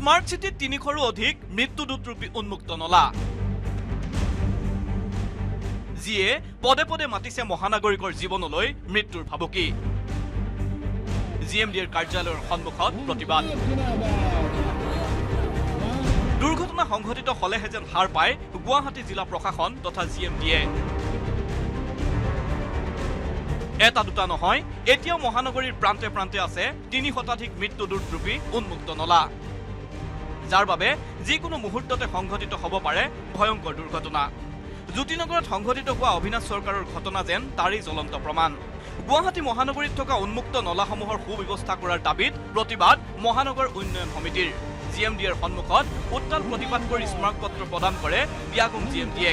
Smart চিটিত ৩০০ৰো অধিক মৃত্যুদূতৰূপী উন্মুক্ত নলা, যিয়ে পদে পদে মাতিছে মহানাগৰিকৰ জীৱনলৈ মৃত্যুৰ ভাবুকি। জিএমডিৰ কাৰ্যালয়ৰ সন্মুখত প্ৰতিবাদ। দুৰ্ঘটনা সংঘটিত হলেহে যেন হাৰ পায় গুৱাহাটী জিলা প্ৰশাসন তথা জিএমডিয়ে। এটা দুটা নহয়, এতিয়াও মহানগৰীৰ প্ৰান্তে প্ৰান্তে আছে ৩০ শতাধিক মৃত্যুদূতৰূপী উন্মুক্ত নলা, যাৰ বাবে যিকোনো মুহূৰ্ততে সংঘটিত হ'ব পাৰে ভয়ংকৰ দুৰ্ঘটনা। জ্যোতিনগৰত সংঘটিত হোৱা অবিনাশ চৰকাৰৰ ঘটনা যেন তাৰেই জ্বলন্ত প্ৰমাণ। গুৱাহাটী মহানগৰীত থকা উন্মুক্ত নলাসমূহৰ সুব্যৱস্থা কৰাৰ দাবীত প্ৰতিবাদ মহানগৰ উন্নয়ন সমিতিৰ। জিএমডিৰ সন্মুখত উত্তাল প্ৰতিবাদ কৰি স্মাৰকপত্ৰ প্ৰদান কৰে বিয়াগম জিএমডিয়ে।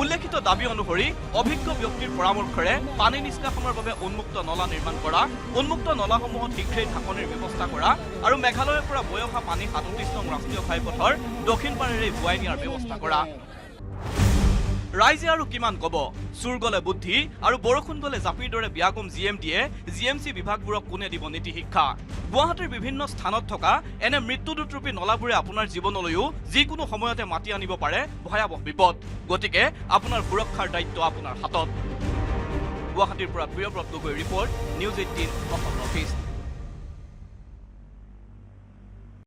উল্লেখিত দাবী অনুসৰি অভিজ্ঞ ব্যক্তিৰ পৰামৰ্শৰে পানী নিষ্কাশনৰ বাবে উন্মুক্ত নলা নিৰ্মাণ কৰা, উন্মুক্ত নলাসমূহত শীঘ্ৰেই ঢাকনিৰ ব্যৱস্থা কৰা আৰু মেঘালয়ৰ পৰা বৈ অহা পানী ৩৭ নং ৰাষ্ট্ৰীয় ঘাইপথৰ দক্ষিণ পাৰেৰে বোৱাই নিয়াৰ ব্যৱস্থা কৰা। ৰাইজে আৰু কিমান কব? চুৰ গলে বুদ্ধি আৰু বৰষুণ গলে জাপিৰ দৰে বিয়াগম জিএমডিয়ে জিএমচি বিভাগবোৰক কোনে দিব নীতি শিক্ষা? গুৱাহাটীৰ বিভিন্ন স্থানত থকা এনে মৃত্যুদূতৰূপী নলাবোৰে আপোনাৰ জীৱনলৈও যিকোনো সময়তে মাতি আনিব পাৰে ভয়াৱহ বিপদ। গতিকে আপোনাৰ সুৰক্ষাৰ দায়িত্ব আপোনাৰ হাতত। গুৱাহাটীৰ পৰা প্ৰিয়ব্ৰত গগৈৰ ৰিপৰ্ট, নিউজ 18 অসম অফিচ।